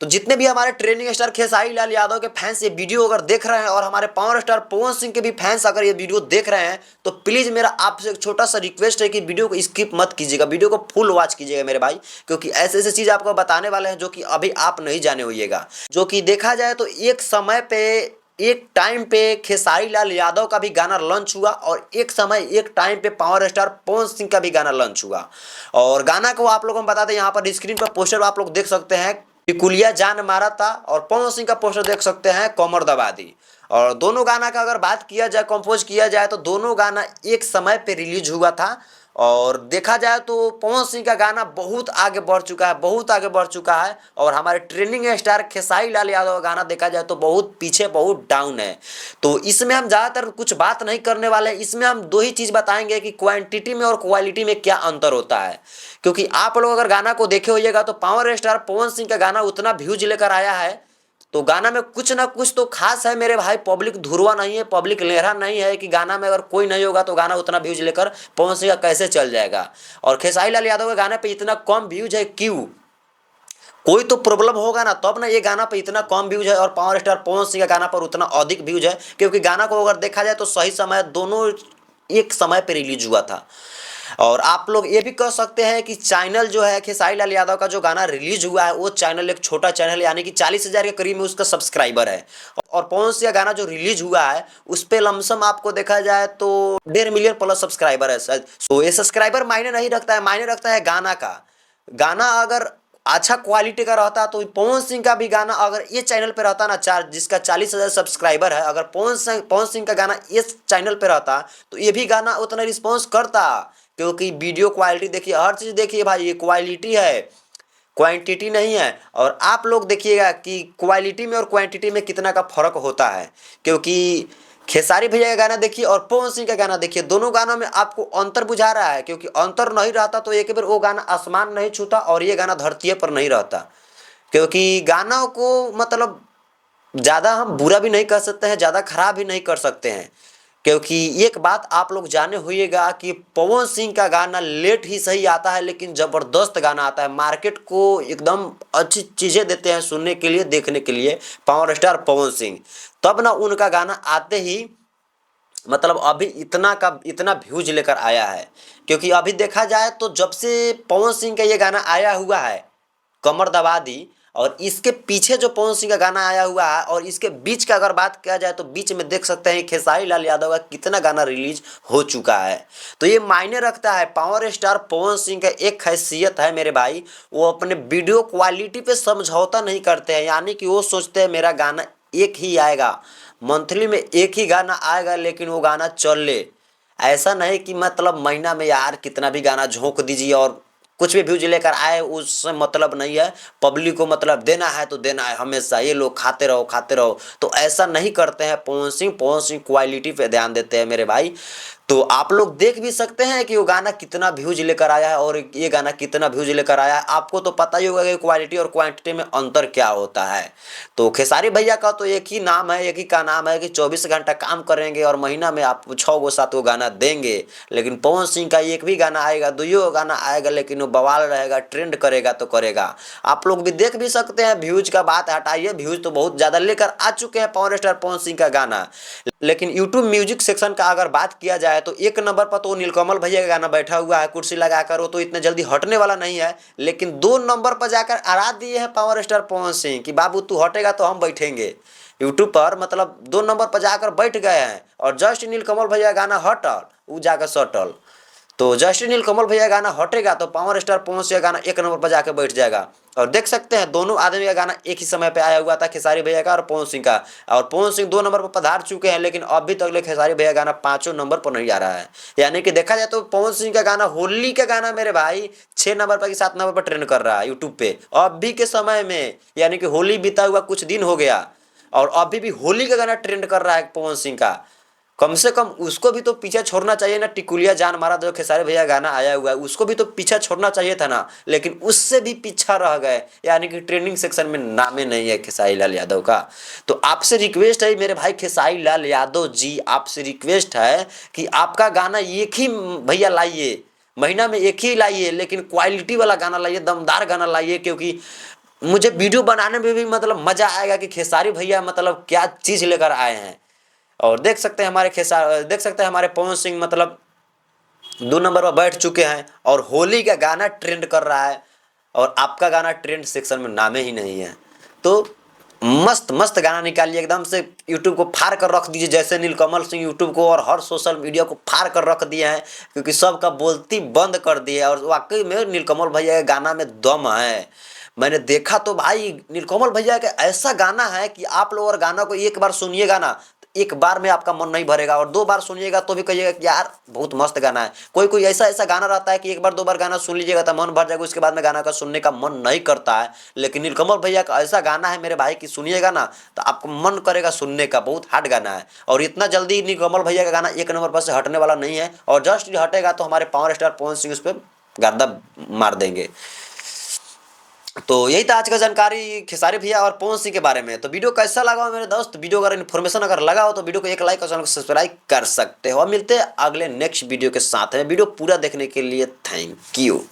तो जितने भी हमारे ट्रेंडिंग स्टार खेसारी लाल यादव के फैंस ये वीडियो अगर देख रहे हैं और हमारे पावर स्टार पवन सिंह के भी फैंस अगर ये वीडियो देख रहे हैं तो प्लीज़ मेरा आपसे एक छोटा सा रिक्वेस्ट है कि वीडियो को स्किप मत कीजिएगा, वीडियो को फुल वॉच कीजिएगा मेरे भाई, क्योंकि ऐसे ऐसे चीज़ आपको बताने वाले हैं जो कि अभी आप नहीं जाने होइएगा। जो कि देखा जाए तो एक समय पे एक टाइम पे खेसारी लाल यादव का भी गाना लॉन्च हुआ और एक टाइम पे पावर स्टार पवन सिंह का भी गाना लॉन्च हुआ। और गाना को आप लोगों को बता दें, यहाँ पर स्क्रीन पर पोस्टर आप लोग देख सकते हैं, टिकुलिया जान मारा था, और पवन सिंह का पोस्टर देख सकते हैं, कमर दबा दी। और दोनों गाना का अगर बात किया जाए, कंपोज किया जाए, तो दोनों गाना एक समय पे रिलीज हुआ था। और देखा जाए तो पवन सिंह का गाना बहुत आगे बढ़ चुका है, बहुत आगे बढ़ चुका है, और हमारे ट्रेंडिंग स्टार खेसारी लाल यादव का गाना देखा जाए तो बहुत पीछे, बहुत डाउन है। तो इसमें हम ज़्यादातर कुछ बात नहीं करने वाले हैं, इसमें हम दो ही चीज़ बताएंगे कि क्वांटिटी में और क्वालिटी में क्या अंतर होता है। क्योंकि आप लोग अगर गाना को देखे होइएगा तो पावर स्टार पवन सिंह का गाना उतना व्यूज लेकर आया है, तो गाना में कुछ ना कुछ तो खास है मेरे भाई। पब्लिक धुरवा नहीं है, पब्लिक लेहरा नहीं है कि गाना में अगर कोई नहीं होगा तो गाना उतना व्यूज लेकर पवन सिंह का कैसे चल जाएगा। और खेसारी लाल यादव के गाने पे इतना कम व्यूज है क्यों? कोई तो प्रॉब्लम होगा ना, तब ना ये गाना पे इतना कम व्यूज है और पावर स्टार पवन सिंह का गाना पर उतना अधिक व्यूज है। क्योंकि गाना को अगर देखा जाए तो सही समय दोनों एक समय पे रिलीज हुआ था। और आप लोग ये भी कह सकते हैं कि चैनल जो है खेसारी लाल यादव का जो गाना रिलीज हुआ है वो चैनल एक छोटा चैनल, यानी कि 40,000 के करीब में उसका सब्सक्राइबर है। और पवन सिंह का गाना जो रिलीज हुआ है उस पर लमसम आपको देखा जाए तो 1.5 मिलियन प्लस सब्सक्राइबर है शायद। तो ये सब्सक्राइबर मायने नहीं रखता है, मायने रखता है गाना का। गाना अगर अच्छा क्वालिटी का रहता तो पवन सिंह का भी गाना अगर ये चैनल पे रहता ना, जिसका 40,000 सब्सक्राइबर है, अगर पवन सिंह का गाना इस चैनल पे रहता तो ये भी गाना उतना रिस्पॉन्स करता। क्योंकि वीडियो क्वालिटी देखिए, हर चीज़ देखिए भाई, ये क्वालिटी है, क्वांटिटी नहीं है। और आप लोग देखिएगा कि क्वालिटी में और क्वांटिटी में कितना का फर्क होता है। क्योंकि खेसारी भैया का गाना देखिए और पवन सिंह का गाना देखिए, दोनों गानों में आपको अंतर बुझा रहा है। क्योंकि अंतर नहीं रहता तो एक बार वो गाना आसमान नहीं छूता और ये गाना धरती पर नहीं रहता। क्योंकि गाना को मतलब ज़्यादा हम बुरा भी नहीं कर सकते हैं, ज़्यादा खराब भी नहीं कर सकते हैं। क्योंकि एक बात आप लोग जाने होइएगा कि पवन सिंह का गाना लेट ही सही आता है लेकिन ज़बरदस्त गाना आता है, मार्केट को एकदम अच्छी चीज़ें देते हैं सुनने के लिए, देखने के लिए पावर स्टार पवन सिंह। तब ना उनका गाना आते ही मतलब अभी इतना व्यूज लेकर आया है। क्योंकि अभी देखा जाए तो जब से पवन सिंह का ये गाना आया हुआ है, कमर दबा दी, और इसके पीछे जो पवन सिंह का गाना आया हुआ है और इसके बीच का अगर बात किया जाए तो बीच में देख सकते हैं खेसारी लाल यादव का कितना गाना रिलीज हो चुका है। तो ये मायने रखता है। पावर स्टार पवन सिंह का एक हैसियत है मेरे भाई, वो अपने वीडियो क्वालिटी पे समझौता नहीं करते हैं। यानी कि वो सोचते हैं मेरा गाना एक ही आएगा, मंथली में एक ही गाना आएगा, लेकिन वो गाना चल ले। ऐसा नहीं कि मतलब महीना में यार कितना भी गाना झोंक दीजिए और कुछ भी व्यूज लेकर आए, उससे मतलब नहीं है। पब्लिक को मतलब देना है तो देना है हमेशा, ये लोग खाते रहो खाते रहो। तो ऐसा नहीं करते हैं पवन सिंह क्वालिटी पे ध्यान देते हैं मेरे भाई। तो आप लोग देख भी सकते हैं कि वो गाना कितना व्यूज लेकर आया है और ये गाना कितना व्यूज लेकर आया है। आपको तो पता ही होगा कि क्वालिटी और क्वांटिटी में अंतर क्या होता है। तो खेसारी भैया का तो एक ही नाम है, एक ही का नाम है कि 24 घंटा काम करेंगे और महीना में आप 6 गो 7 गो गाना देंगे। लेकिन पवन सिंह का एक भी गाना आएगा, 2 गाना आएगा, लेकिन वो बवाल रहेगा, ट्रेंड करेगा तो करेगा। आप लोग भी देख भी सकते हैं। व्यूज का बात हटाइए, व्यूज तो बहुत ज़्यादा लेकर आ चुके हैं पावर स्टार पवन सिंह का गाना। लेकिन यूट्यूब म्यूजिक सेक्शन का अगर बात किया जाए तो एक नंबर पर तो नीलकमल भैया का गाना बैठा हुआ है कुर्सी लगाकर, वो तो इतने जल्दी हटने वाला नहीं है। लेकिन 2 नंबर पर जाकर अड़ा दिए हैं पावर स्टार पवन सिंह कि बाबू तू हटेगा तो हम बैठेंगे यूट्यूब पर। मतलब 2 नंबर पर जाकर बैठ गए हैं और जस्ट नीलकमल भैया गाना हटल, वो जाकर सटल। तो जस्ट नीलकमल भैया गाना हटेगा तो पावर स्टार पवन सिंह गाना 1 नंबर पर जाकर बैठ जाएगा। और देख सकते हैं दोनों आदमी का गाना एक ही समय पे आया हुआ था, खेसारी भैया का और पवन सिंह का। और पवन सिंह 2 नंबर पर पधार चुके हैं, लेकिन अभी तक ले खेसारी भैया गाना 5 नंबर पर नहीं आ रहा है। यानी कि देखा जाए तो पवन सिंह का गाना, होली का गाना मेरे भाई 6 नंबर पर कि 7 नंबर पर ट्रेंड कर रहा है यूट्यूब पे अभी के समय में। यानी कि होली बीता हुआ कुछ दिन हो गया और अभी भी होली का गाना ट्रेंड कर रहा है पवन सिंह का। कम से कम उसको भी तो पीछे छोड़ना चाहिए ना। टिकुलिया जान मारा जो खेसारी भैया गाना आया हुआ है उसको भी तो पीछा छोड़ना चाहिए था ना, लेकिन उससे भी पीछा रह गए। यानी कि ट्रेंडिंग सेक्शन में नाम ही नहीं है खेसारी लाल यादव का। तो आपसे रिक्वेस्ट है मेरे भाई खेसारी लाल यादव जी, आपसे रिक्वेस्ट है कि आपका गाना एक ही भैया लाइए, महीना में एक ही लाइए, लेकिन क्वालिटी वाला गाना लाइए, दमदार गाना लाइए। क्योंकि मुझे वीडियो बनाने में भी मतलब मज़ा आएगा कि खेसारी भैया मतलब क्या चीज़ लेकर आए हैं। और देख सकते हैं हमारे पवन सिंह मतलब 2 नंबर पर बैठ चुके हैं और होली का गाना ट्रेंड कर रहा है और आपका गाना ट्रेंड सेक्शन में नाम ही नहीं है। तो मस्त मस्त गाना निकालिए, एकदम से यूट्यूब को फाड़ कर रख दीजिए, जैसे नीलकमल सिंह यूट्यूब को और हर सोशल मीडिया को फाड़ कर रख दिए हैं, क्योंकि सबका बोलती बंद कर दिया है। और वाकई में नीलकमल भैया के गाना में दम है। मैंने देखा तो भाई नीलकमल भैया का ऐसा गाना है कि आप लोग और गाना को एक बार सुनिएगा ना, एक बार में आपका मन नहीं भरेगा, और 2 बार सुनिएगा तो भी कहिएगा कि यार बहुत मस्त गाना है। कोई कोई ऐसा ऐसा गाना रहता है कि एक बार 2 बार गाना सुन लीजिएगा तो मन भर जाएगा, उसके बाद में गाना का सुनने का मन नहीं करता है। लेकिन नीलकमल भैया का ऐसा गाना है मेरे भाई कि सुनिएगा ना तो आपको मन करेगा सुनने का, बहुत हार्ड गाना है। और इतना जल्दी नीलकमल भैया का गाना 1 नंबर पर से हटने वाला नहीं है, और जस्ट हटेगा तो हमारे पावर स्टार पवन सिंह उस पर गर्दा मार देंगे। तो यही था आज का जानकारी खेसारी भैया और पवन सिंह के बारे में। तो वीडियो कैसा लगा हो मेरे दोस्त? वीडियो अगर इन्फॉर्मेशन अगर लगा हो तो वीडियो को एक लाइक और चैनल को सब्सक्राइब कर सकते हो। मिलते हैं अगले नेक्स्ट वीडियो के साथ में। वीडियो पूरा देखने के लिए थैंक यू।